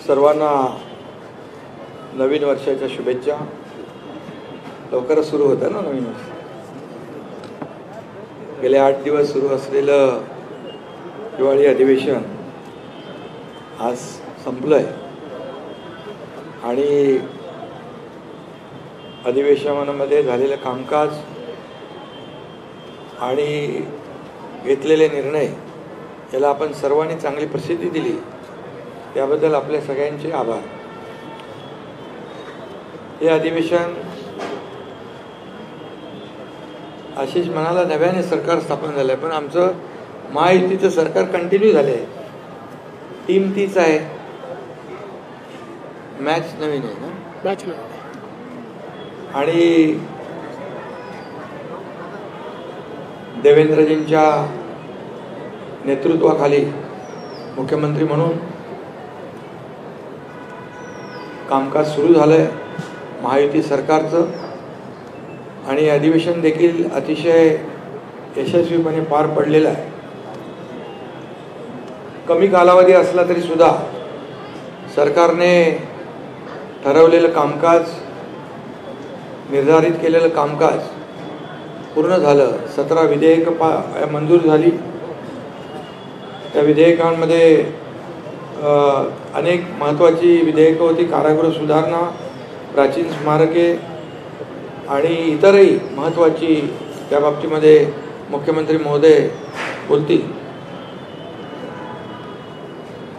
सर्वांना नवीन वर्षाच्या शुभेच्छा। लवकरच सुरू होतं ना नवीन वर्ष। गेले 8 दिवस सुरू असलेलं हिवाळी अधिवेशन आज संपलंय आणि अधिवेशनामध्ये झालेलं कामकाज आणि घेतलेले निर्णय याला आपण सर्वांनी चांगली प्रसिद्धी दिली, त्याबद्दल आपल्या सगळ्यांचे आभार। हे अधिवेशन आशिष म्हणाला नव्याने सरकार स्थापन झालंय, पण आमचं महायुतीचं सरकार कंटिन्यू झालंय। टीम तीच आहे, मॅच नवीन आहे ना, मॅच नवीन। आणि देवेंद्रजींच्या नेतृत्वाखाली मुख्यमंत्री म्हणून कामकाज सुरू झालंय महायुती सरकारचं, आणि अधिवेशन देखील अतिशय यशस्वीपणे पार पडलेलं आहे। कमी कालावधी असला तरी सुद्धा सरकारने ठरवलेलं कामकाज, निर्धारित केलेलं कामकाज पूर्ण झालं। 17 विधेयकं मंजूर झाली। त्या विधेयकांमध्ये अनेक महत्त्वाची विधेयकं होती, कारागृह सुधारणा, प्राचीन स्मारके आणि इतरही महत्त्वाची, त्या बाबतीमध्ये मुख्यमंत्री महोदय बोलतील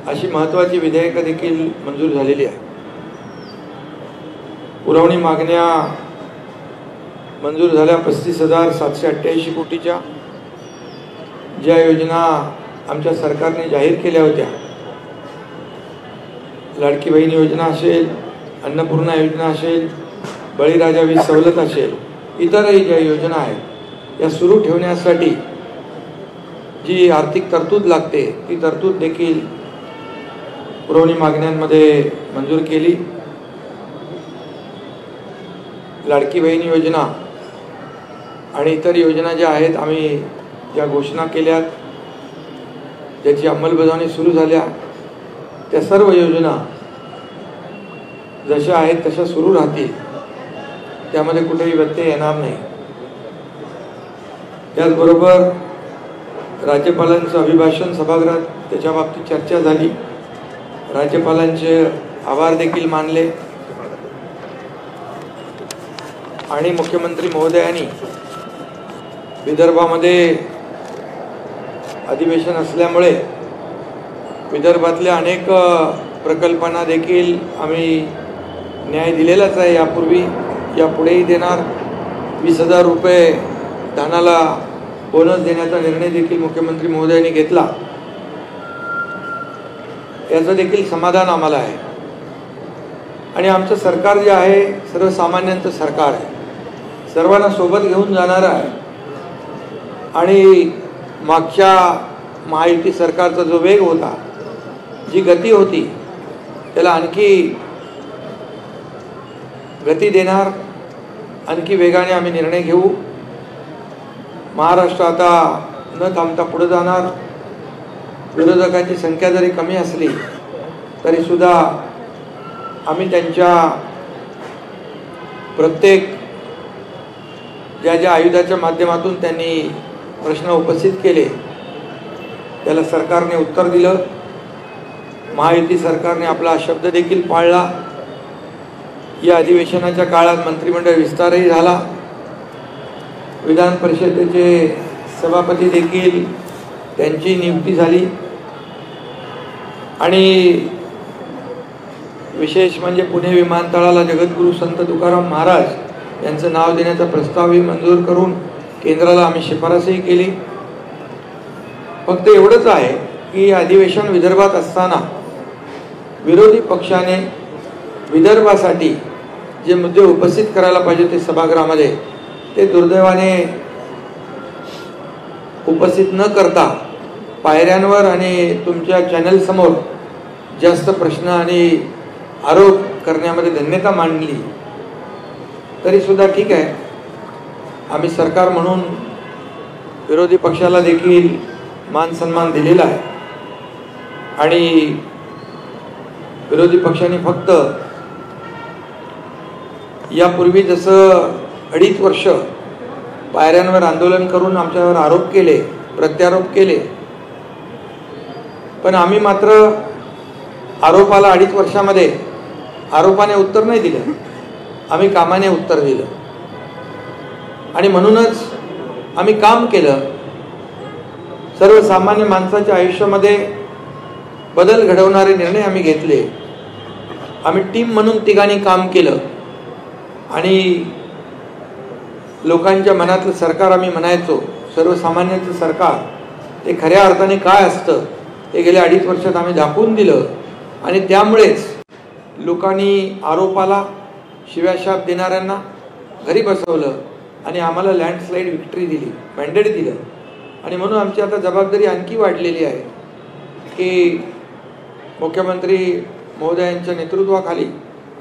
अशी महत्त्वाची विधेयकं देखील मंजूर झालेली आहे। पुरवणी मागण्या मंजूर झाल्या 35,788 कोटीच्या, ज्या योजना आमच्या सरकारने जाहीर केल्या होत्या, लाडकी बहीण योजना असेल, अन्नपूर्णा योजना असेल, बळीराजा वीज सवलत असेल, इतरही ज्या योजना आहेत या सुरू ठेवण्यासाठी जी आर्थिक तरतूद लागते ती तरतूद देखील पुरवणी मागण्यांमध्ये मंजूर केली। लाडकी बहीण योजना आणि इतर योजना ज्या आहेत, आम्ही ज्या घोषणा केल्या, ज्याची अंमलबजावणी सुरू झाल्या, त्या सर्व योजना जशा आहेत तशा सुरू राहतील, त्यामध्ये कुठेही व्यत्यय येणार नाही। त्याचबरोबर राज्यपालांचं अभिभाषण सभागृहात, त्याच्या बाबतीत चर्चा झाली। राज्यपालांचे आभार देखील मानले आणि मुख्यमंत्री महोदयांनी विदर्भामध्ये अधिवेशन असल्यामुळे विदर्भातल्या अनेक प्रकल्पांना देखील आम्ही न्याय दिलेलाच आहे। यापूर्वी यापुढेही देणार। 20,000 रुपये धानाला बोनस देण्याचा निर्णय देखील मुख्यमंत्री महोदयांनी घेतला, याचं देखील समाधान आम्हाला आहे। आणि आमचं सरकार जे आहे सर्वसामान्यांचं सरकार आहे, सर्वांना सोबत घेऊन जाणारं आहे। आणि मागच्या महायुती सरकारचा जो वेग होता, जी गती होती, त्याला आणखी गती देणार, आणखी वेगाने आम्ही निर्णय घेऊ। महाराष्ट्र आता न थांबता पुढे जाणार। विरोधकांची संख्या जरी कमी असली तरी सुद्धा आम्ही त्यांच्या प्रत्येक ज्या आयुधाच्या माध्यमातून त्यांनी प्रश्न उपस्थित केले त्याला सरकारने उत्तर दिलं। महायुती सरकारने आपला शब्द देखील पाळला। या अधिवेशनाच्या काळात मंत्रिमंडळ विस्तारही झाला। विधान परिषदेचे सभापती देखील त्यांची नियुक्ती झाली आणि विशेष म्हणजे पुणे विमानतळाला जगद्गुरू संत तुकाराम महाराज यांचं नाव देण्याचा प्रस्तावही मंजूर करून केंद्राला आम्ही शिफारसही केली। फक्त एवढंच आहे की अधिवेशन विदर्भात असताना विरोधी पक्षाने विदर्भासाठी जे मुद्दे उपस्थित करायला पाहिजे ते सभागृहामध्ये, ते दुर्दैवाने उपस्थित न करता पायऱ्यांवर आणि तुमच्या चॅनल समोर जास्त प्रश्न आणि आरोप करण्यामध्ये धन्यता मांडली। तरी सुद्धा ठीक आहे, आम्ही सरकार म्हणून विरोधी पक्षाला देखील मान सन्मान दिलेला आहे आणि विरोधी पक्षांनी फक्त यापूर्वी जसं 2.5 वर्ष पायऱ्यांवर आंदोलन करून आमच्यावर आरोप केले, प्रत्यारोप केले, पण आम्ही मात्र आरोपाला 2.5 वर्षामध्ये आरोपाने उत्तर नाही दिलं, आम्ही कामाने उत्तर दिलं. आणि म्हणूनच आम्ही काम केलं. सर्वसामान्य माणसाच्या आयुष्यामध्ये बदल घडवणारे निर्णय आम्ही घेतले. आम्ही टीम म्हणून तिघांनी काम केलं आणि लोकांच्या मनातलं सरकार आम्ही म्हणायचो, सर्वसामान्यांचं सरकार, ते खऱ्या अर्थाने काय असतं ते गेल्या 2.5 वर्षात आम्ही दाखवून दिलं. आणि त्यामुळेच लोकांनी आरोपाला, शिव्याशाप देणाऱ्यांना घरी बसवलं आणि आम्हाला लँडस्लाईड विक्ट्री दिली, मॅन्डेट दिलं. आणि म्हणून आमची आता जबाबदारी आणखी वाढलेली आहे की मुख्यमंत्री महोदयांच्या नेतृत्वाखाली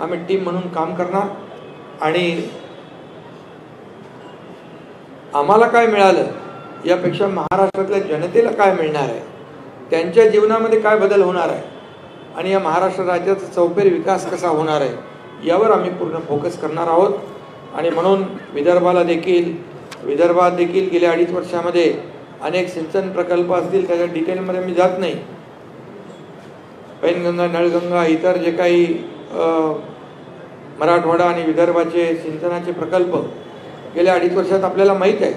आम्ही टीम म्हणून काम करणार. आणि आम्हाला काय मिळालं यापेक्षा महाराष्ट्रातल्या जनतेला काय मिळणार आहे, त्यांच्या जीवनामध्ये काय बदल होणार आहे आणि या महाराष्ट्र राज्याचा चौफेर विकास कसा होणार आहे यावर आम्ही पूर्ण फोकस करणार आहोत. आणि म्हणून विदर्भात देखील गेल्या 2.5 वर्षामध्ये अनेक सिंचन प्रकल्प असतील, त्याच्या डिटेलमध्ये मी जात नाही. पैनगंगा, नळगंगा, इतर जे काही मराठवाडा आणि विदर्भाचे सिंचनाचे प्रकल्प गेल्या 2.5 वर्षात आपल्याला माहीत आहे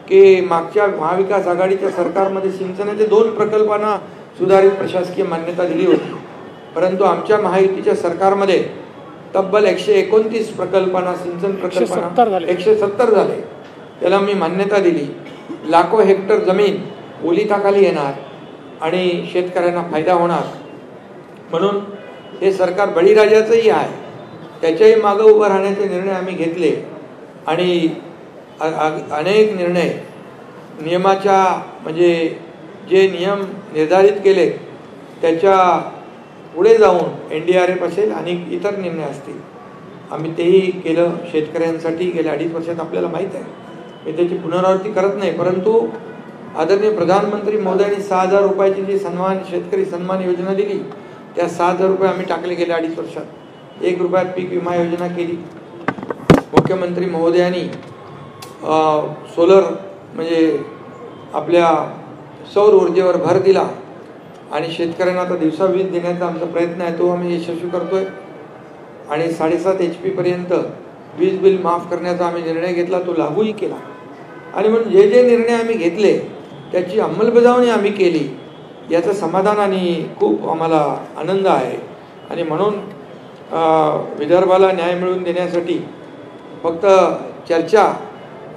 की मागच्या महाविकास आघाडीच्या सरकारमध्ये सिंचनाचे 2 प्रकल्पांना सुधारित प्रशासकीय मान्यता दिली होती. परंतु आमच्या महायुतीच्या सरकारमध्ये तब्बल 129 प्रकल्पांना, सिंचन प्रकल्पांना 170 झाले, त्याला मी मान्यता दिली. लाखो हेक्टर जमीन ओलिताखाली येणार आणि शेतकऱ्यांना फायदा होणार. म्हणून हे सरकार बळीराजाचंही आहे, त्याच्याही मागं उभं राहण्याचे निर्णय आम्ही घेतले. आणि अनेक निर्णय नियमाच्या, म्हणजे जे नियम निर्धारित केले त्याच्या पुढे जाऊन NDRF असेल आणि इतर निर्णय असतील, आम्ही तेही केलं शेतकऱ्यांसाठी गेल्या 2.5 वर्षात. आपल्याला माहीत आहे, मी त्याची पुनरावृत्ती करत नाही, परंतु आदरणीय प्रधानमंत्री महोदयांनी 6,000 रुपयाची जी शेतकरी सन्मान योजना दिली, त्या 6,000 रुपये आम्ही टाकले गेल्या 2.5 वर्षात. 1 रुपयात पीक विमा योजना केली. मुख्यमंत्री महोदयांनी सोलर, म्हणजे आपल्या सौर ऊर्जेवर भर दिला आणि शेतकऱ्यांना आता दिवसा वीज देण्याचा आमचा प्रयत्न आहे, तो आम्ही यशस्वी करतोय. आणि 7.5 HP पर्यंत वीज बिल माफ करण्याचा आम्ही निर्णय घेतला, तो लागूही केला. आणि म्हणून जे जे निर्णय आम्ही घेतले त्याची अंमलबजावणी आम्ही केली, याचं समाधान आणि खूप आम्हाला आनंद आहे. आणि म्हणून विदर्भाला न्याय मिळवून देण्यासाठी फक्त चर्चा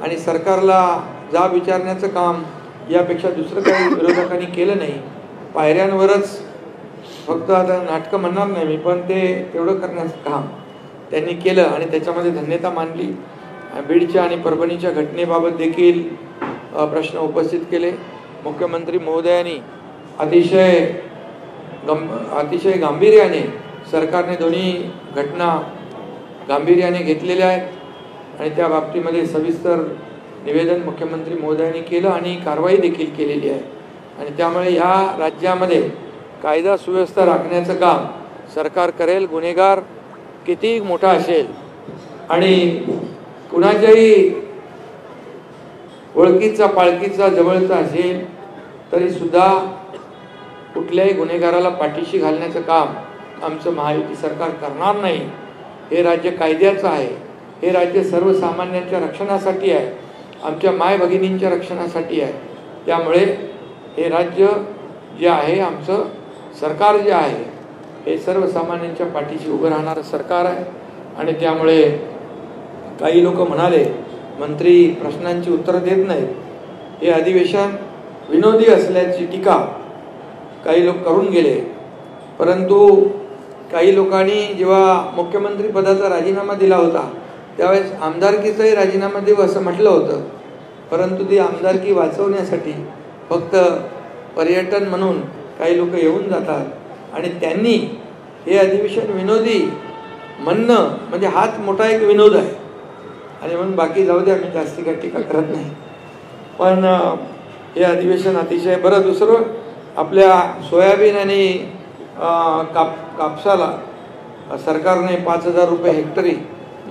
आणि सरकारला जाब विचारण्याचं काम यापेक्षा दुसरं काही विरोधकांनी केलं नाही. पायऱ्यांवरच फक्त आता नाटकं म्हणणार नाही मी, पण ते तेवढं करण्याचं काम त्यांनी केलं आणि त्याच्यामध्ये धन्यता मानली. बीडच्या आणि परभणीच्या घटनेबाबत देखील प्रश्न उपस्थित केले. मुख्यमंत्री महोदयांनी अतिशय गांभीर्याने, सरकारने दोन्ही घटना गांभीर्याने घेतलेल्या आहेत आणि त्या बाबतीमध्ये सविस्तर निवेदन मुख्यमंत्री महोदयांनी केलं आणि कारवाई देखील केलेली आहे. आणि त्यामुळे ह्या राज्यामध्ये कायदा सुव्यवस्था राखण्याचं काम सरकार करेल. गुन्हेगार किती मोठा असेल आणि कुणाच्याही ओळखीचा, पाळखीचा, जवळचा असेल तरी सुद्धा कुठल्याही गुन्हेगाराला पाठीशी घालण्याचं काम आमचं महायुती सरकार करणार नाही. हे राज्य कायद्याचं आहे, हे राज्य सर्वसामान्यांच्या रक्षणासाठी आहे, आमच्या माय भगिनींच्या रक्षणासाठी आहे. त्यामुळे हे राज्य जे आहे, आमचं सरकार जे आहे, हे सर्वसामान्यांच्या पाठीशी उभं राहणारं सरकार आहे. आणि त्यामुळे काही लोक म्हणाले मंत्री प्रश्नांची उत्तरं देत नाहीत, हे अधिवेशन विनोदी असल्याची टीका काही लोक करून गेले. परंतु काही लोकांनी जेव्हा मुख्यमंत्री पदाचा राजीनामा दिला होता त्यावेळेस आमदारकीचाही राजीनामा देऊ असं म्हटलं होतं. परंतु ती आमदारकी वाचवण्यासाठी फक्त पर्यटन म्हणून काही लोक येऊन जातात आणि त्यांनी हे अधिवेशन विनोदी म्हणणं म्हणजे हाच मोठा एक विनोद आहे. आणि म्हणून बाकी जाऊ द्या, मी जास्ती काही टीका करत नाही. पण हे अधिवेशन अतिशय बरं. दुसरं, आपल्या सोयाबीन आणि कापसाला सरकारने 5,000 रुपये हेक्टरी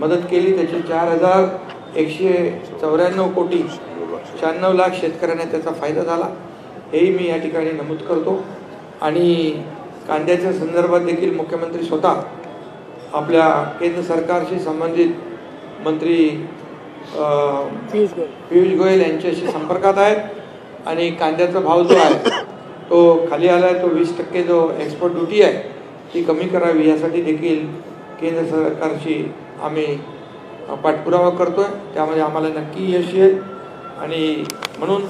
मदत केली. त्याची 4,194 कोटी 96 लाख शेतकऱ्यांना त्याचा फायदा झाला, हेही मी या ठिकाणी नमूद करतो. आणि कांद्याच्या संदर्भात देखील मुख्यमंत्री स्वतः आपल्या केंद्र सरकारशी संबंधित मंत्री पियुष गोयल यांच्याशी संपर्कात आहेत आणि कांद्याचा भाव जो आहे तो खाली आला आहे. तो 20% जो एक्सपोर्ट ड्युटी आहे ती कमी करावी यासाठी देखील केंद्र सरकारशी आम्ही पाठपुरावा करतो आहे. त्यामध्ये आम्हाला नक्की यश येईल. आणि म्हणून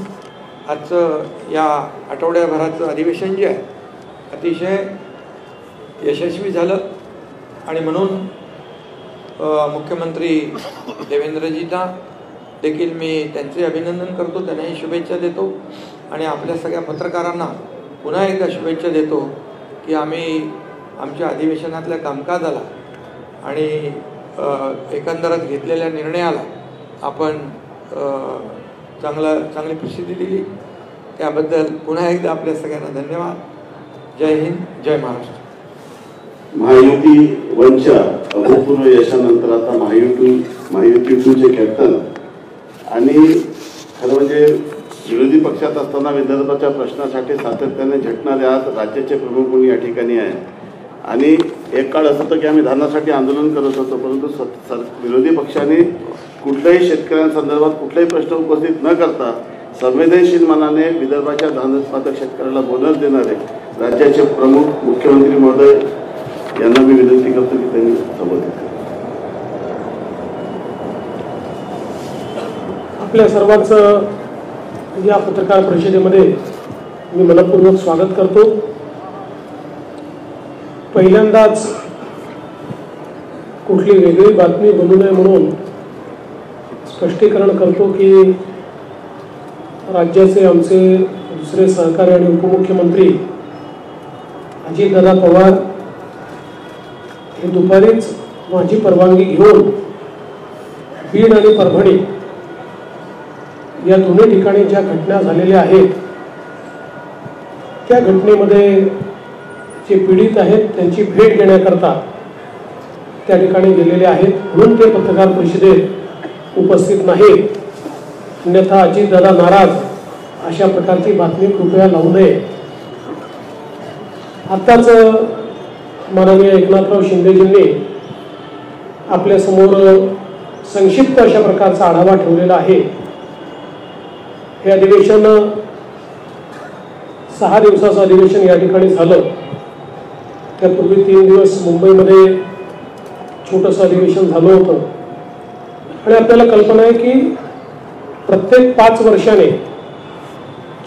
आजचं या आठवड्याभराचं अधिवेशन जे आहे अतिशय यशस्वी झालं. आणि म्हणून मुख्यमंत्री देवेंद्रजींना देखील मी त्यांचे अभिनंदन करतो, त्यांनाही शुभेच्छा देतो. आणि आपल्या सगळ्या पत्रकारांना पुन्हा एकदा शुभेच्छा देतो की आम्ही आमच्या अधिवेशनातल्या कामकाजाला आणि एकंदरच घेतलेल्या निर्णयाला आपण चांगली प्रसिद्धी दिली. त्याबद्दल पुन्हा एकदा आपल्या सगळ्यांना धन्यवाद. जय हिंद, जय महाराष्ट्र. महायुती वनच्या अभूतपूर्व यशानंतर आता महायुती 2चे कॅप्टन आणि खरं म्हणजे विरोधी पक्षात असताना विदर्भाच्या प्रश्नासाठी सातत्याने झटणारे आज राज्याचे प्रमुख कोणी या ठिकाणी आहे. आणि एक काळ असं होतं की आम्ही धानासाठी आंदोलन करत होतो, परंतु विरोधी पक्षाने कुठल्याही शेतकऱ्यांसंदर्भात कुठलाही प्रश्न उपस्थित न करता संवेदनशील मनाने विदर्भाच्या धान उत्पादक शेतकऱ्याला बोनस देणारे राज्याचे प्रमुख मुख्यमंत्री महोदय यांना मी विनंती करतो की त्यांनी संबोधित करावे. आपल्या सर्वांचं या पत्रकार परिषदेमध्ये मी मनपूर्वक स्वागत करतो. पहिल्यांदाच कुठली वेगळी बातमी बनू नये म्हणून स्पष्टीकरण करतो की राज्याचे आमचे दुसरे सहकारी आणि उपमुख्यमंत्री अजितदादा पवार हे दुपारीच माझी परवानगी घेऊन बीड आणि परभणी या दोन्ही ठिकाणी ज्या घटना झालेल्या आहेत त्या घटनेमध्ये जे पीडित आहेत त्यांची भेट घेण्याकरता त्या ठिकाणी गेलेले आहेत, म्हणून ते पत्रकार परिषदेत उपस्थित नाहीत. अन्यथा अजितदादा नाराज अशा प्रकारची बातमी कृपया लावू नये. आत्ताच माननीय एकनाथराव शिंदेजींनी आपल्यासमोर संक्षिप्त अशा प्रकारचा आढावा ठेवलेला आहे. हे अधिवेशन 6 दिवसाचं अधिवेशन या ठिकाणी झालं. त्यापूर्वी 3 दिवस मुंबईमध्ये छोटंसं अधिवेशन झालं होतं. आणि आपल्याला कल्पना आहे की प्रत्येक 5 वर्षाने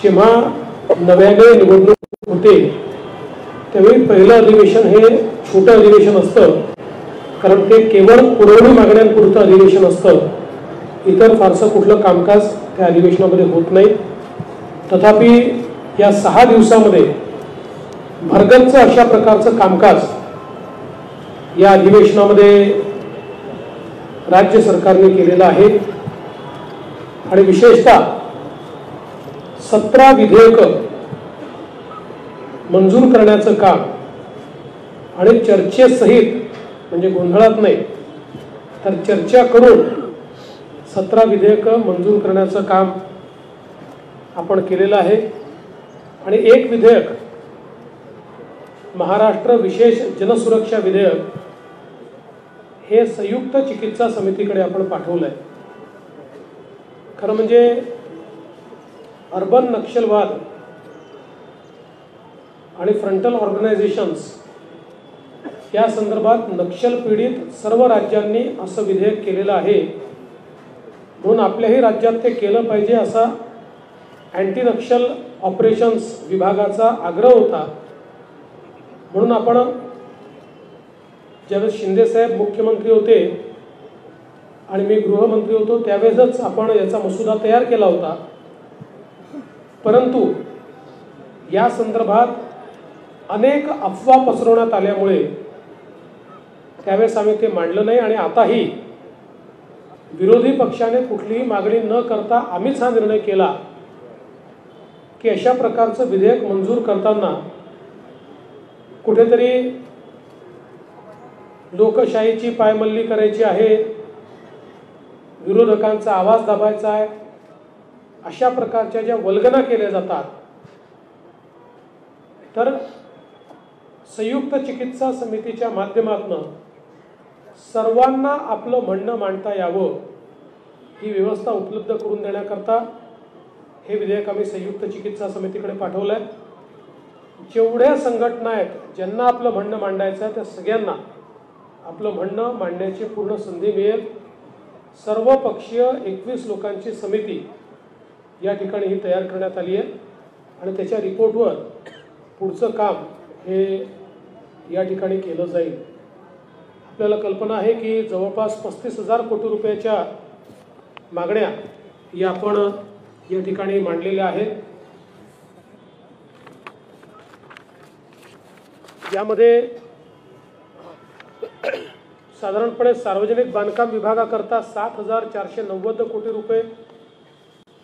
जेव्हा नव्याने निवडणूक होते त्यावेळी पहिलं अधिवेशन हे छोटं अधिवेशन असतं, कारण ते केवळ पुरवणी मागण्यांपुरतं अधिवेशन असतं. इतर फारसं कुठलं कामकाज त्या अधिवेशनामध्ये होत नाही. तथापि या 6 दिवसामध्ये भरगच्च अशा प्रकारचं कामकाज या अधिवेशनामध्ये राज्य सरकारने केलेलं आहे. आणि विशेषतः 17 विधेयकं मंजूर करण्याचं काम आणि चर्चेसहित, म्हणजे गोंधळात नाही तर चर्चा करून 17 विधेयकं मंजूर करण्याचं काम आपण केलेलं आहे. आणि एक विधेयक महाराष्ट्र विशेष जनसुरक्षा विधेयक हे संयुक्त चिकित्सा समितीकडे आपण पाठवलं आहे. खरं म्हणजे अर्बन नक्षलवाद आणि फ्रंटल ऑर्गनायझेशन्स या संदर्भात नक्षल पीडित सर्व राज्यांनी असं विधेयक केलेलं आहे, म्हणून आपल्याही राज्यात ते केलं पाहिजे असा अँटी नक्षल ऑपरेशन्स विभागाचा आग्रह होता. म्हणून आपण ज्यावेळेस शिंदेसाहेब मुख्यमंत्री होते आणि मी गृहमंत्री होतो त्यावेळेसच आपण याचा मसुदा तयार केला होता. परंतु या संदर्भात अनेक अफवा पसरवण्यात आल्यामुळे त्यावेळेस आम्ही ते मांडलं नाही. आणि आताही विरोधी पक्षाने कुठलीही मागणी न करता आम्हीच हा निर्णय केला की अशा प्रकारचं विधेयक मंजूर करताना कुठेतरी लोकशाहीची पायमल्ली करायची आहे, विरोधकांचा आवाज दाबायचा आहे, अशा प्रकारच्या ज्या वल्गना केल्या जातात, तर संयुक्त चिकित्सा समितीच्या माध्यमातून सर्वांना आपलं म्हणणं मांडता यावं ही व्यवस्था उपलब्ध करून देण्याकरता हे विधेयक आम्ही संयुक्त चिकित्सा समितीकडे पाठवलं आहे. जेवढ्या संघटना आहेत ज्यांना आपलं म्हणणं मांडायचं आहे त्या सगळ्यांना आपलं म्हणणं मांडण्याची पूर्ण संधी मिळेल. सर्वपक्षीय 21 लोकांची समिती या ठिकाणी ही तयार करण्यात आली आहे आणि त्याच्या रिपोर्टवर पुढचं काम हे या ठिकाणी केलं जाईल. आपल्याला कल्पना आहे की जवळपास 35,000 कोटी रुपयाच्या मागण्या या आपण या ठिकाणी मांडलेल्या आहेत. यामध्ये साधारणपणे सार्वजनिक बांधकाम विभागाकरता 7,490 कोटी रुपये,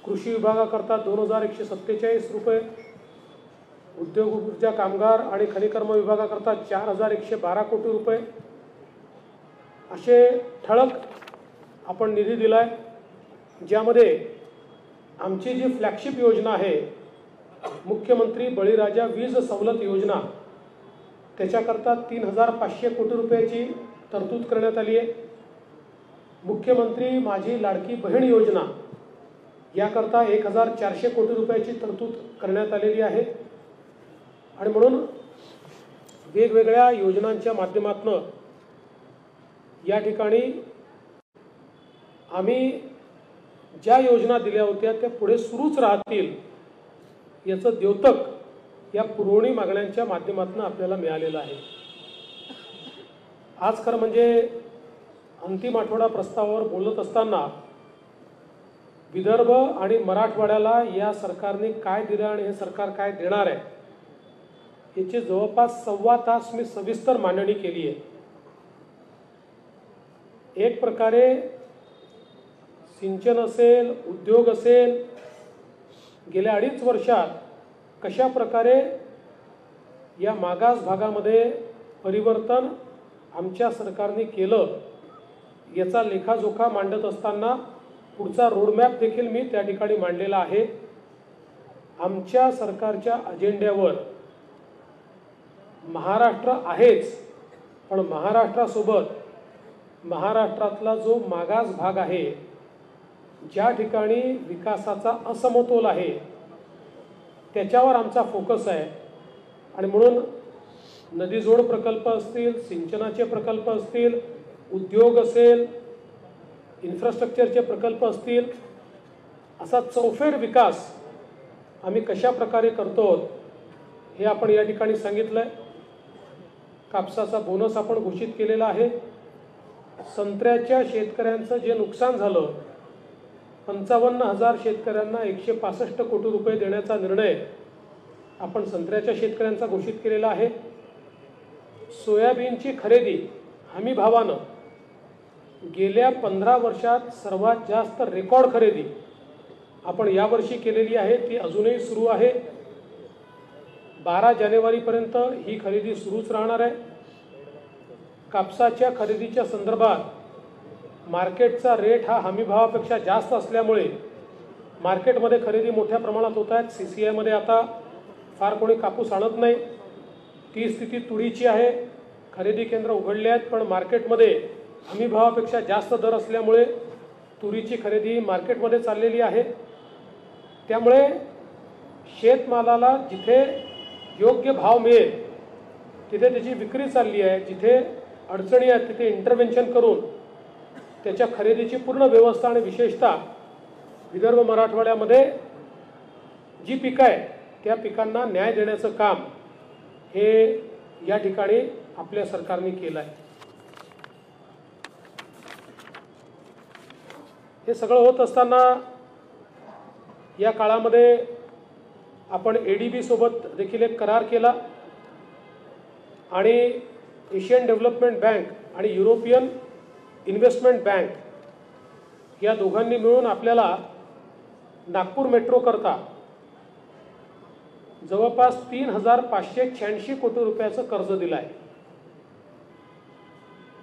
कृषी विभागाकरता 2,147 रुपये, उद्योग ऊर्जा कामगार आणि खनिकर्म विभागाकरता 4,112 कोटी रुपये असे ठळक आपण निधी दिलाय. ज्यामध्ये आमची जी फ्लॅगशिप योजना आहे मुख्यमंत्री बळीराजा वीज सवलत योजना त्याच्याकरता 3,500 कोटी रुपयाची तरतूद करण्यात आली आहे. मुख्यमंत्री माझी लाडकी बहीण योजना याकरता 1,400 कोटी रुपयाची तरतूद करण्यात आलेली आहे. आणि म्हणून वेगवेगळ्या योजनांच्या माध्यमातून या ठिकाणी आम्ही ज्या योजना दिल्या होत्या त्या पुढे सुरूच राहतील याचं द्योतक या पुरवणी मागण्यांच्या माध्यमातून आपल्याला मिळालेलं आहे. आज खरं म्हणजे अंतिम आठवडा प्रस्तावावर बोलत असताना विदर्भ आणि मराठवाड्याला या सरकारने काय दिलं आणि हे सरकार काय देणार आहे याची जवळपास 1.25 तास मी सविस्तर मांडणी केली आहे. एक प्रकारे सिंचन असेल, उद्योग असेल, गेल्या 2.5 वर्षात कशा प्रकारे या मागास भागामध्ये परिवर्तन आमच्या सरकारने केलं याचा लेखाजोखा मांडत असताना पुढचा रोडमॅप देखील मी त्या ठिकाणी मांडलेला आहे. आमच्या सरकारच्या अजेंड्यावर महाराष्ट्र आहेच, पण महाराष्ट्रासोबत महाराष्ट्रातला जो मागास भाग आहे, ज्या ठिकाणी विकासाचा असमतोल आहे त्याच्यावर आमचा फोकस आहे. आणि म्हणून नदीजोड प्रकल्प असतील, सिंचनाचे प्रकल्प असतील, उद्योग असेल, इन्फ्रास्ट्रक्चरचे प्रकल्प असतील, असा चौफेर विकास आम्ही कशा प्रकारे करतो हे आपण या ठिकाणी सांगितलं आहे. कापसाचा बोनस आपण घोषित केलेला आहे. संत्र्याच्या शेतकऱ्यांचं जे नुकसान झालं 55,000 शेतकऱ्यांना 165 कोटी रुपये देण्याचा निर्णय आपण संत्र्याच्या शेतकऱ्यांचा घोषित केलेला आहे. सोयाबीनची खरेदी हमी भावानं गेल्या 15 वर्षात सर्वात जास्त रेकॉर्ड खरेदी आपण यावर्षी केलेली आहे. ती अजूनही सुरू आहे. 12 जानेवारीपर्यंत ही खरेदी सुरूच राहणार आहे. कापसाच्या खरेदीच्या संदर्भात मार्केटचा रेट हा हमीभावापेक्षा जास्त असल्यामुळे मार्केटमध्ये खरेदी मोठ्या प्रमाणात होत आहेत. CCIमध्ये आता फार कोणी कापूस आणत नाही. ती स्थिती तुरीची आहे. खरेदी केंद्र उघडले आहेत, पण मार्केटमध्ये हमीभावापेक्षा जास्त दर असल्यामुळे तुरीची खरेदी मार्केटमध्ये चाललेली आहे. त्यामुळे शेतमालाला जिथे योग्य भाव मिळेल तिथे त्याची विक्री चालली आहे. जिथे अडचणी आहेत तिथे इंटरव्हेन्शन करून त्याच्या खरेदीची पूर्ण व्यवस्था आणि विशेषतः विदर्भ मराठवाड्यामध्ये जी पिकं आहे त्या पिकांना न्याय देण्याचं काम हे या ठिकाणी आपल्या सरकारने केलं आहे. हे सगळं होत असताना या काळामध्ये आपण ADB सोबत देखील एक करार केला आणि एशियन डेव्हलपमेंट बँक आणि युरोपियन इन्व्हेस्टमेंट बँक या दोघांनी मिळून आपल्याला नागपूर मेट्रो करता जवळपास 3,586 कोटी रुपयाचं कर्ज दिलं आहे.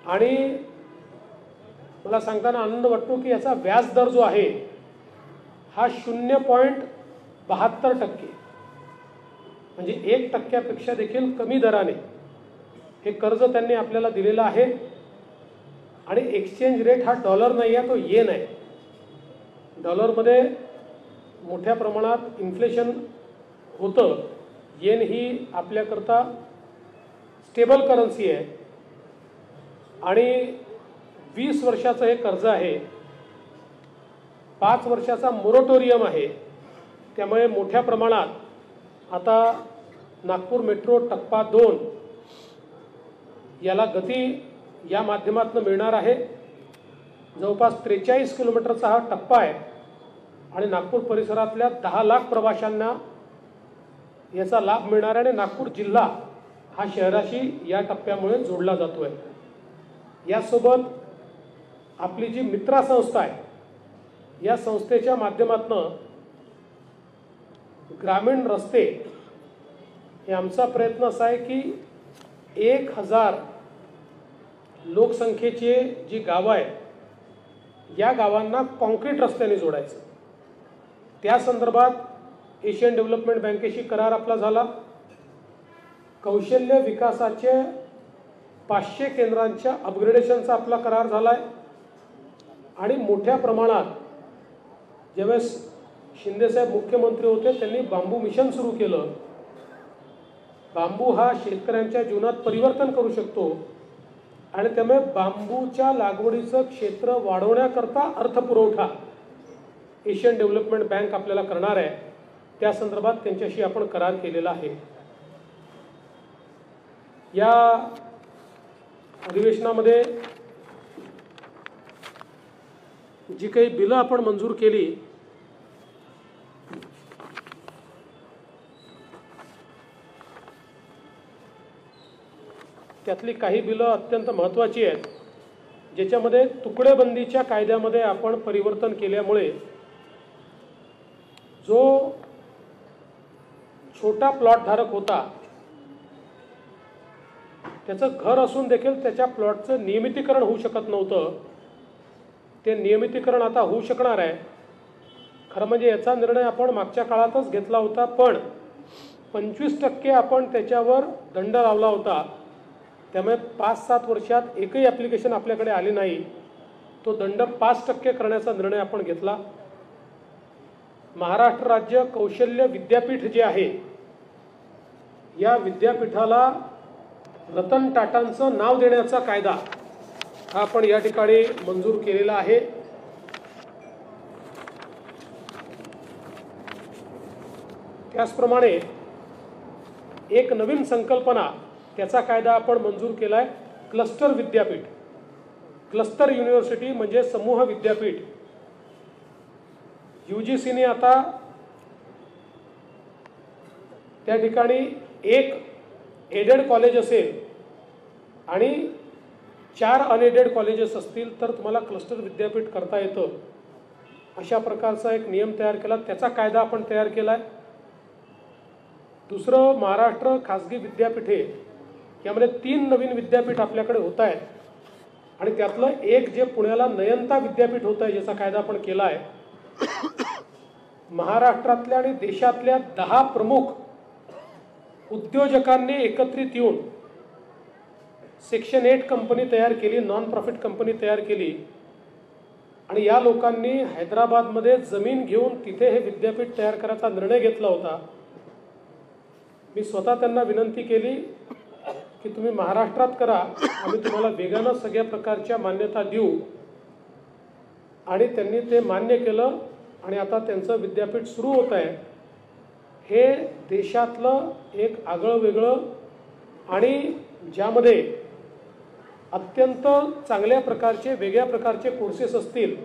आणि मला सांगताना आनंद वाटतो की याचा व्याजदर जो आहे हा 0.72%, म्हणजे 1% देखील कमी दराने हे कर्ज त्यांनी आपल्याला दिलेलं आहे. आणि एक्सचेंज रेट हा डॉलर नाही आहे, तो येन आहे. डॉलरमध्ये मोठ्या प्रमाणात इन्फ्लेशन होतं. येन ही आपल्याकरता स्टेबल करन्सी आहे आणि 20 वर्षाचं हे कर्ज आहे. 5 वर्षाचा मोरटोरियम आहे. त्यामुळे मोठ्या प्रमाणात आता नागपूर मेट्रो टप्पा 2 याला गती या माध्यमातून मिळणार आहे. जवळपास 43 किलोमीटरचा हा टप्पा आहे आणि नागपूर परिसरातल्या 10 लाख प्रवाशांना याचा लाभ मिळणार आहे. आणि नागपूर जिल्हा हा शहराशी या टप्प्यामुळे जोडला जातो आहे. यासोबत आपली जी मित्रा संस्था आहे, या संस्थेच्या माध्यमातून ग्रामीण रस्ते हे आमचा प्रयत्न असा आहे की 1000 लोकसंख्येची जी गावं आहेत, या गावांना कॉन्क्रीट रस्त्याने जोडायचं. त्या संदर्भात एशियन डेव्हलपमेंट बँकेशी करार आपला झाला. कौशल्य विकासाचे 500 केंद्रांच्या अपग्रेडेशनचा आपला करार झाला आहे. आणि मोठ्या प्रमाणात ज्यावेळेस शिंदेसाहेब मुख्यमंत्री होते त्यांनी बांबू मिशन सुरू केलं. बांबू हा शेतकऱ्यांच्या जीवनात परिवर्तन करू शकतो आणि त्यामुळे बांबूच्या लागवडीचं क्षेत्र वाढवण्याकरता अर्थपुरवठा एशियन डेव्हलपमेंट बँक आपल्याला करणार आहे. त्या संदर्भात त्यांच्याशी आपण करार केलेला आहे. या अधिवेशनामध्ये जी काही बिलं आपण मंजूर केली त्यातली काही बिलं अत्यंत महत्त्वाची आहेत, ज्याच्यामध्ये तुकडेबंदीच्या कायद्यामध्ये आपण परिवर्तन केल्यामुळे जो छोटा प्लॉट धारक होता त्याचं घर असून देखील त्याच्या प्लॉटचं नियमितीकरण होऊ शकत नव्हतं, ते नियमितीकरण आता होऊ शकणार आहे. खरं म्हणजे याचा निर्णय आपण मागच्या काळातच घेतला होता, पण 25% आपण त्याच्यावर दंड लावला होता. त्यामुळे 5-7 वर्षात एकही ॲप्लिकेशन आपल्याकडे आली नाही. तो दंड 5% करण्याचा निर्णय आपण घेतला. महाराष्ट्र राज्य कौशल्य विद्यापीठ जे आहे, या विद्यापीठाला रतन टाटांचं नाव देण्याचा कायदा हा आपण या ठिकाणी मंजूर केलेला आहे. त्याचप्रमाणे एक नवीन संकल्पना, त्याचा कायदा आपण मंजूर केला आहे, क्लस्टर विद्यापीठ. क्लस्टर युनिव्हर्सिटी म्हणजे समूह विद्यापीठ. UGCने आता त्या ठिकाणी एक एडेड कॉलेज असेल आणि 4 अनएडेड कॉलेजेस असतील तर तुम्हाला क्लस्टर विद्यापीठ करता येतं, अशा प्रकारचा एक नियम तयार केला. त्याचा कायदा आपण तयार केला आहे. दुसरं, महाराष्ट्र खाजगी विद्यापीठे, यामध्ये 3 नवीन विद्यापीठ आपल्याकडे होत आहेत आणि त्यातलं एक जे पुण्याला नयनता विद्यापीठ होतं आहे, ज्याचा कायदा आपण केला आहे. महाराष्ट्रातल्या आणि देशातल्या 10 प्रमुख उद्योजकांनी एकत्रित येऊन सेक्शन 8 कंपनी तयार केली, नॉन प्रॉफिट कंपनी तयार केली आणि या लोकांनी हैदराबादमध्ये जमीन घेऊन तिथे हे विद्यापीठ तयार करायचा निर्णय घेतला होता. मी स्वतः त्यांना विनंती केली की तुम्ही महाराष्ट्रात करा, आम्ही तुम्हाला वेगानं सगळ्या प्रकारच्या मान्यता देऊ, आणि त्यांनी ते मान्य केलं आणि आता त्यांचं विद्यापीठ सुरू होत आहे. हे देशातलं एक आगळं वेगळं आणि ज्यामध्ये अत्यंत चांगल्या प्रकारचे वेगळ्या प्रकारचे कोर्सेस असतील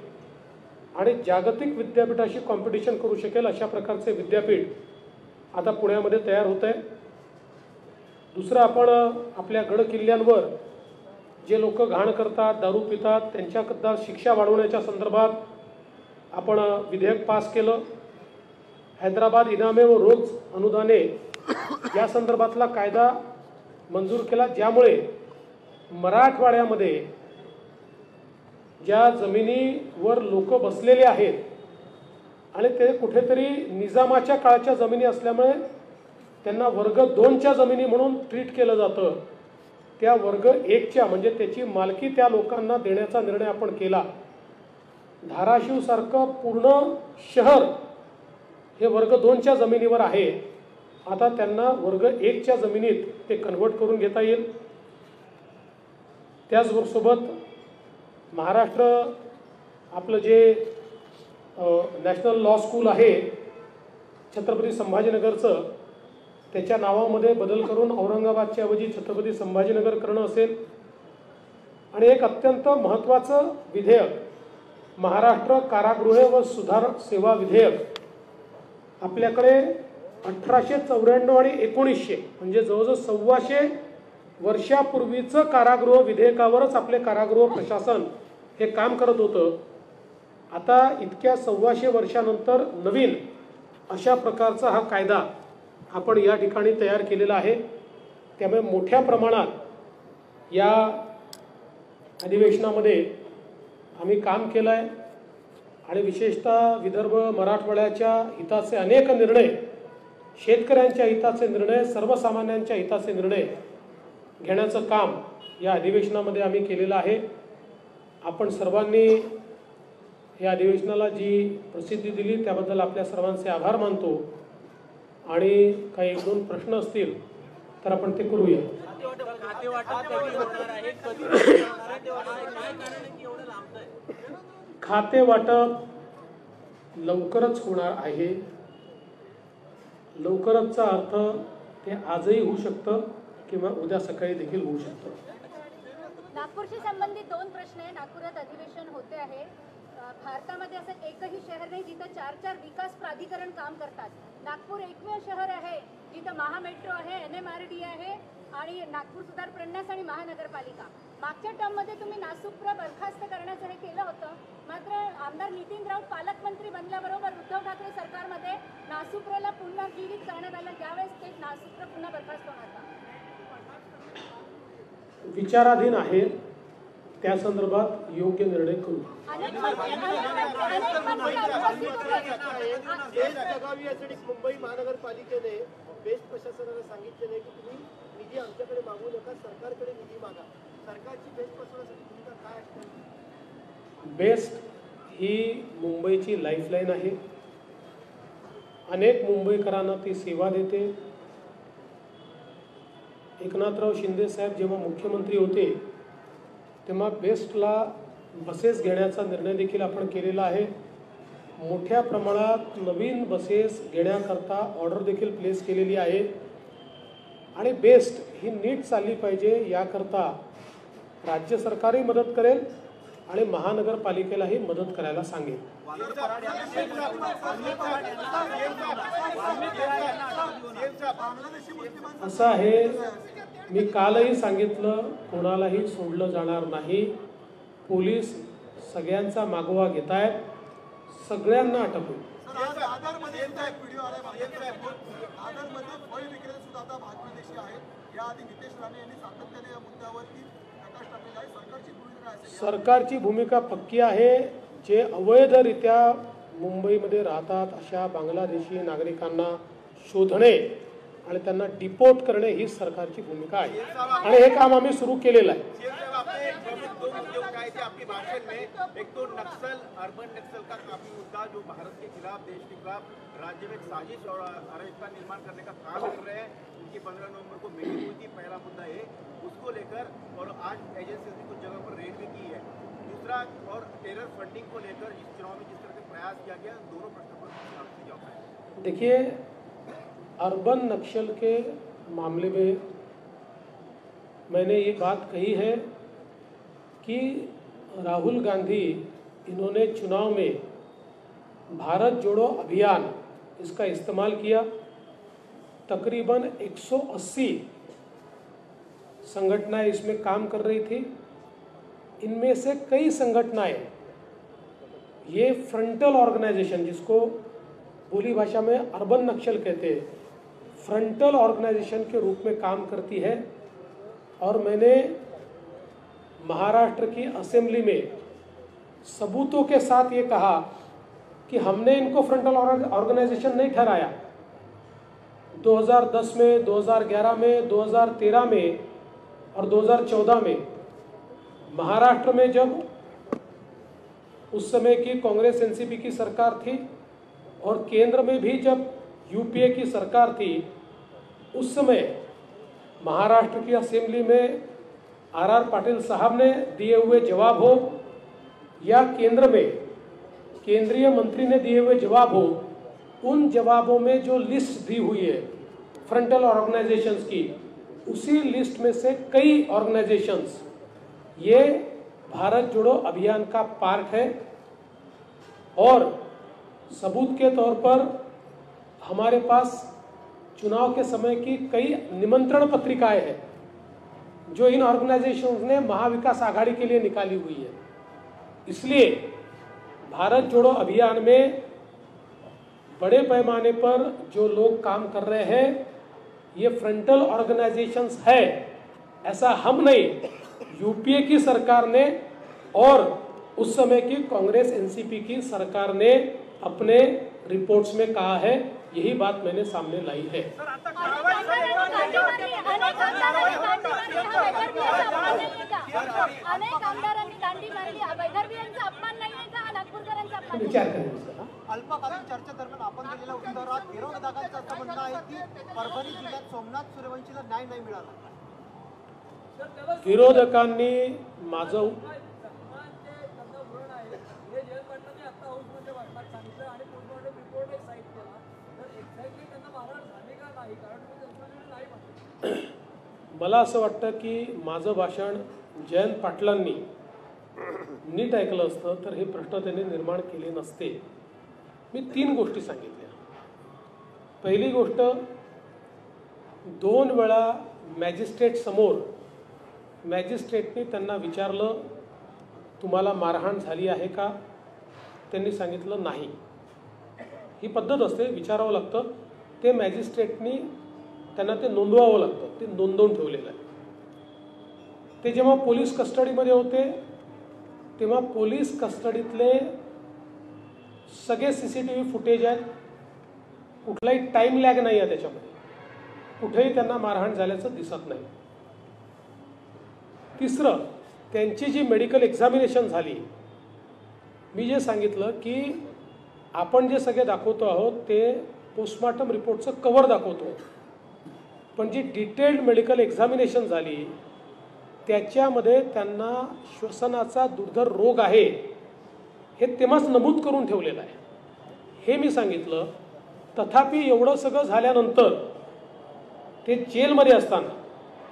आणि जागतिक विद्यापीठाशी कॉम्पिटिशन करू शकेल अशा प्रकारचे विद्यापीठ आता पुण्यामध्ये तयार होत आहे. दुसरं, आपण आपल्या गड किल्ल्यांवर जे लोक घाण करतात, दारू पितात, त्यांच्याकरता शिक्षा वाढवण्याच्या संदर्भात आपण विधेयक पास केलं. हैदराबाद इनामे व रोज अनुदाने या संदर्भातला कायदा मंजूर केला, ज्यामुळे मराठवाड्यामध्ये ज्या जमिनीवर लोक बसलेले आहेत आणि ते कुठेतरी निजामाच्या काळाच्या जमिनी असल्यामुळे त्यांना वर्ग 2च्या जमिनी म्हणून ट्रीट केलं जातं, त्या वर्ग 1च्या म्हणजे त्याची मालकी त्या लोकांना देण्याचा निर्णय आपण केला. धाराशिवसारखं पूर्ण शहर हे वर्ग 2च्या जमिनीवर आहे. आता त्यांना वर्ग 1च्या जमिनीत ते कन्व्हर्ट करून घेता येईल. त्याचबरोबर महाराष्ट्र आपलं जे नॅशनल लॉ स्कूल आहे छत्रपती संभाजीनगरचं, त्याच्या नावामध्ये बदल करून औरंगाबादच्या ऐवजी छत्रपती संभाजीनगर करणं असेल. आणि एक अत्यंत महत्त्वाचं विधेयक महाराष्ट्र कारागृह व सुधार सेवा विधेयक आपल्याकडे 1894 आणि 1900 म्हणजे जवळजवळ 125 वर्षापूर्वीचं कारागृह विधेयकावरच आपले कारागृह प्रशासन हे काम करत होतं. आता इतक्या 125 वर्षानंतर नवीन अशा प्रकारचा हा कायदा आपण या ठिकाणी तयार केलेला आहे. त्यामुळे मोठ्या प्रमाणात या अधिवेशनामध्ये आम्ही काम केलं आहे आणि विशेषतः विदर्भ मराठवाड्याच्या हिताचे अनेक निर्णय, शेतकऱ्यांच्या हिताचे निर्णय, सर्वसामान्यांच्या हिताचे निर्णय घेण्याचं काम या अधिवेशनामध्ये आम्ही केलेलं आहे. आपण सर्वांनी या अधिवेशनाला जी प्रसिद्धी दिली त्याबद्दल आपल्या सर्वांचे आभार मानतो. आणि काही 1-2 प्रश्न असतील तर आपण ते करूया. खाते वाटप लवकरच होणार आहे. लवकरचचा अर्थ ते आजही होऊ शकतं किंवा उद्या सकाळी देखील होऊ शकतं. नागपूरशी संबंधित 2 प्रश्न आहे. नागपुरात अधिवेशन होते आहे. भारतामध्ये असं एकही शहर नाही जिथं 4-4 विकास प्राधिकरण काम करतात. नागपूर एकमेव शहर आहे जिथं महामेट्रो आहे, NMRD आहे आणि नागपूर सुधार प्रन्यास आणि महानगरपालिका. मागच्या टर्ममध्ये तुम्ही नासूप्र बरखास्त करण्याचं हे केलं होतं, मात्र आमदार नितीन राऊत पालकमंत्री बनल्याबरोबर उद्धव ठाकरे सरकारमध्ये नासूप्रला पुनर्जीवित करण्यात आलं. त्यावेळेस ते नासूप्र पुन्हा बरखास्त होणार का? विचाराधीन आहे, त्या संदर्भात योग्य निर्णय करू. मुंबई महानगरपालिकेने बेस्ट प्रशासनाला सांगितलेले की तुम्ही निधी आमच्याकडे मागू नका, सरकारकडे निधी मागा. सरकारची बेस्ट प्रशासनासाठी भूमिका काय असते? बेस्ट ही मुंबईची लाईफलाईन आहे. अनेक मुंबईकरांना ती सेवा देते. एकनाथराव शिंदे साहेब जेव्हा मुख्यमंत्री होते तेव्हा बेस्टला बसेस घेण्याचा निर्णय देखील आपण केलेला आहे. मोठ्या प्रमाणात नवीन बसेस घेण्याकरता ऑर्डर देखील प्लेस केलेली आहे. आणि बेस्ट ही नीट चालली पाहिजे याकरता राज्य सरकारही मदत करेल आणि महानगरपालिकेलाही मदत करायला सांगेल. असं आहे, मी कालही सांगितलं, कोणालाही सोडलं जाणार नाही. पोलीस सगळ्यांचा मागोवा घेत आहेत, सगळ्यांना अटक होईल. सरकारची भूमिका पक्की आहे. जे अवैधरित्या मुंबईमध्ये राहतात अशा बांगलादेशी नागरिकांना शोधणे आणि त्यांना डिपोर्ट करणे ही सरकारची भूमिका आहे आणि हे काम आम्ही सुरू केलेलं आहे. आपके भाषण में एक तो नक्सल, अर्बन नक्सल का काफी मुद्दा जो भारत के खिलाफ, देश के खिलाफ राज्य में साजिश और अराजकता निर्माण करने का काम कर रहे हैं, उनकी 15 नवंबर को मीटिंग हुई थी. पहला मुद्दा है उसको लेकर, और आज एजेंसी ने कुछ जगह पर रेड भी की है. दूसरा, और टेरर फंडिंग को लेकर इस चुनाव में जिस तरह से प्रयास किया गया, दोनों प्रश्नों पर जवाब है. देखिए, अर्बन नक्सल के मामले में मैंने ये बात कही है कि राहुल गांधी इन्होंने चुनाव में भारत जोड़ो अभियान इसका इस्तेमाल किया. तकरीबन 180 संगठनाएं इसमें काम कर रही थी. इनमें से कई संगठनाएं, ये फ्रंटल ऑर्गेनाइजेशन जिसको बोली भाषा में अर्बन नक्सल कहते हैं, फ्रंटल ऑर्गेनाइजेशन के रूप में काम करती है। और मैंने महाराष्ट्र की असेंबली में सबूतों के साथ ये कहा कि हमने इनको फ्रंटल ऑर्गेनाइजेशन नहीं ठहराया। 2010 में, 2011 में, 2013 में और 2014 में महाराष्ट्र में जब उस समय की कांग्रेस एनसीपी की सरकार थी और केंद्र में भी जब यूपीए की सरकार थी, उस समय महाराष्ट्र की असेंबली में आर पाटिल साहब ने दिए हुए जवाब हो या केंद्र में केंद्रीय मंत्री ने दिए हुए जवाब हो, उन जवाबों में जो लिस्ट दी हुई है फ्रंटल ऑर्गेनाइजेशंस की, उसी लिस्ट में से कई ऑर्गेनाइजेशंस ये भारत जोड़ो अभियान का पार्ट है। और सबूत के तौर पर हमारे पास चुनाव के समय की कई निमंत्रण पत्रिकाएं हैं जो इन ऑर्गेनाइजेशंस ने महाविकास आघाड़ी के लिए निकाली हुई है। इसलिए भारत जोड़ो अभियान में बड़े पैमाने पर जो लोग काम कर रहे हैं ये फ्रंटल ऑर्गेनाइजेशंस है, ऐसा हम नहीं, यूपीए की सरकार ने और उस समय की कांग्रेस एनसीपी की सरकार ने अपने रिपोर्ट्स में कहा है। यही बात मैंने सामने लाई है। विचार करें इसका। अल्पकालीन चर्चेदरम्यान आपण दिलेल्या उत्तरात विरोधकांचं असं म्हणणं आहे की परभणी जिल्ह्यात सोमनाथ सूर्यवंशीला न्याय नाही मिळाला। विरोधकांनी माझं मला असं वाटतं की माझं भाषण जयंत पाटलांनी नीट ऐकलं असतं तर हे प्रश्न त्यांनी निर्माण केले नसते। मी 3 गोष्टी सांगितल्या। पहिली गोष्ट, 2 वेळा मॅजिस्ट्रेट समोर मॅजिस्ट्रेटने त्यांना विचारलं तुम्हाला मारहाण झाली आहे का? त्यांनी सांगितलं नाही। ही पद्धत असते, विचारावं लागतं, ते मॅजिस्ट्रेटनी त्यांना ते नोंदवावं लागतं, ते नोंदवून ठेवलेलं आहे। ते जेव्हा पोलीस कस्टडीमध्ये होते तेव्हा पोलीस कस्टडीतले सगळे सीसीटीव्ही फुटेज आहेत, कुठलाही टाइम लॅग नाही आहे त्याच्यामध्ये, कुठेही त्यांना मारहाण झाल्याचं दिसत नाही। तिसरं, त्यांची जी मेडिकल एक्झामिनेशन झाली, मी जे सांगितलं की आपण जे सगळे दाखवतो आहोत ते पोस्टमॉर्टम रिपोर्टचं कव्हर दाखवतो, पण जी डिटेल्ड मेडिकल एक्झामिनेशन झाली त्याच्यामध्ये त्यांना श्वसनाचा दुर्धर रोग आहे हे तेव्हाच नमूद करून ठेवलेलं आहे, हे मी सांगितलं। तथापि एवढं सगळं झाल्यानंतर ते जेलमध्ये असताना,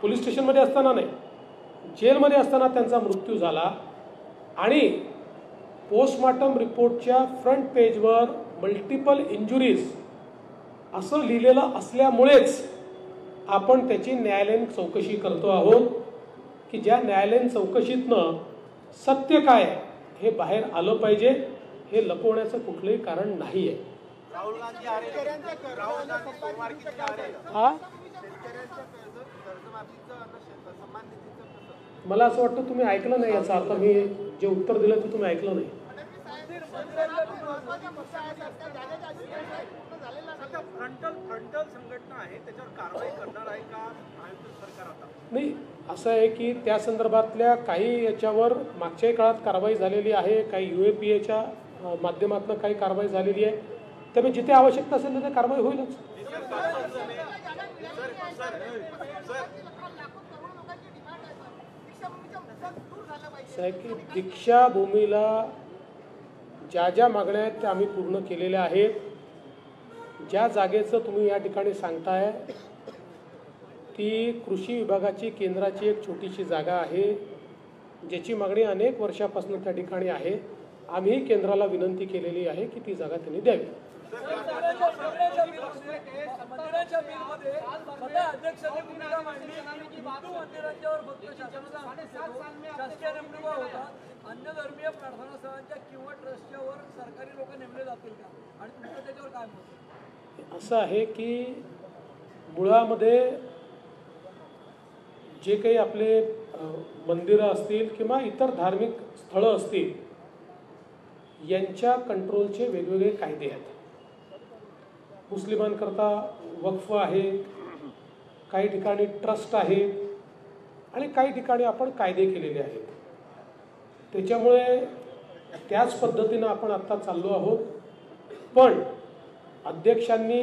पोलीस स्टेशनमध्ये असताना नाही, जेलमध्ये असताना त्यांचा मृत्यू झाला आणि पोस्टमॉर्टम रिपोर्टच्या फ्रंट पेजवर मल्टिपल इंजुरीज असं लिहिलेलं असल्यामुळेच आपण त्याची न्यायालयीन चौकशी करतो आहोत की ज्या न्यायालयीन चौकशीतनं सत्य काय हे बाहेर आलं पाहिजे, हे लपवण्याचं कुठलंही कारण नाही आहे। राहुल गांधी आ रहे हैं, राहुल गांधी सोमवार की आ रहे हैं। हा, मला असं वाटतं तुम्ही ऐकलं नाही, याचा अर्थ मी जे उत्तर दिलं ते तुम्ही ऐकलं नाही। फ्रंटल संघटना आहे त्याच्यावर कारवाई करणार आहे का सरकार? आता नाही, असं आहे की त्या संदर्भातल्या काही याच्यावर मागच्याही काळात कारवाई झालेली आहे, काही UAPAच्या माध्यमातून काही कारवाई झालेली आहे, त्यामुळे जिथे आवश्यकता असेल तिथे कारवाई होईलच। की दीक्षाभूमीला ज्या ज्या मागण्या आहेत त्या आम्ही पूर्ण केलेल्या आहेत। ज्या जागेचं तुम्ही या ठिकाणी सांगताय ती कृषी विभागाची केंद्राची एक छोटीशी जागा आहे, ज्याची मागणी अनेक वर्षापासून त्या ठिकाणी आहे। आम्ही केंद्राला विनंती केलेली आहे की ती जागा त्यांनी द्यावी। अन्य धर्मीय प्रार्थना स्थळांच्या किंवा ट्रस्टच्या वर सरकारी लोक नेमले जातील का आणि तुमचं त्याच्यावर काय मत आहे? असं आहे की मुळामध्ये जे काही आपले मंदिरं असतील किंवा इतर धार्मिक स्थळं असतील यांच्या कंट्रोलचे वेगवेगळे कायदे आहेत. मुस्लिमांकरता वक्फ आहे, काही ठिकाणी ट्रस्ट आहे आणि काही ठिकाणी आपण कायदे केलेले आहेत. त्याच्यामुळे त्याच पद्धतीनं आपण आत्ता चाललो आहोत. पण अध्यक्षांनी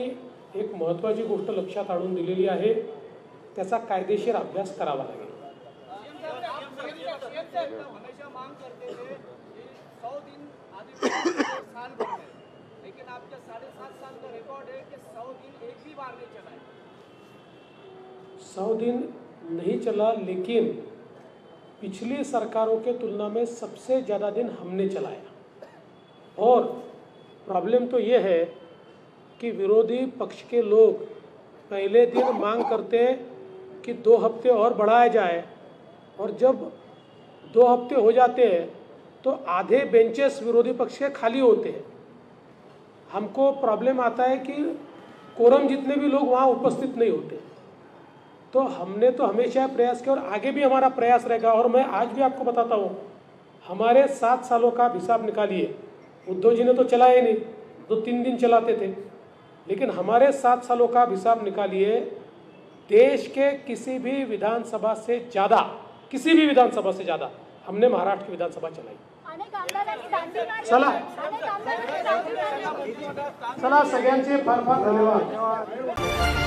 एक महत्त्वाची गोष्ट लक्षात आणून दिलेली आहे, त्याचा कायदेशीर अभ्यास करावा लागेल. हमेशा मांग करते थे कि 100 दिन अधिवेशन साल भर में, लेकिन आपके 7.5 साल का रिकॉर्ड है कि 100 दिन एक भी बार नहीं चला है. 100 दिन नहीं चला, लेकिन पिछली सरकारों के तुलना में सबसे ज़्यादा दिन हमने चलाया. और प्रॉब्लम तो ये है कि विरोधी पक्ष के लोग पहले दिन मांग करते हैं कि 2 हफ्ते और बढ़ाया जाए, और जब 2 हफ्ते हो जाते हैं तो आधे बेंचेस विरोधी पक्ष के खाली होते हैं. हमको प्रॉब्लम आता है कि कोरम जितने भी लोग वहाँ उपस्थित नहीं होते. तो हमने तो हमेशा प्रयास किया और आगे भी हमारा प्रयास रहेगा. और मैं आज भी आपको बताता हूँ, हमारे 7 सालों का हिसाब निकालिए. उद्धव जी ने तो चलाए नहीं, 2-3 दिन चलाते थे, लेकिन हमारे 7 सालों का हिसाब निकालिए. देश के किसी भी विधानसभा से ज़्यादा, किसी भी विधानसभा से ज़्यादा हमने महाराष्ट्र की विधानसभा चलाई. चला सगळ्यांचे फार फार धन्यवाद.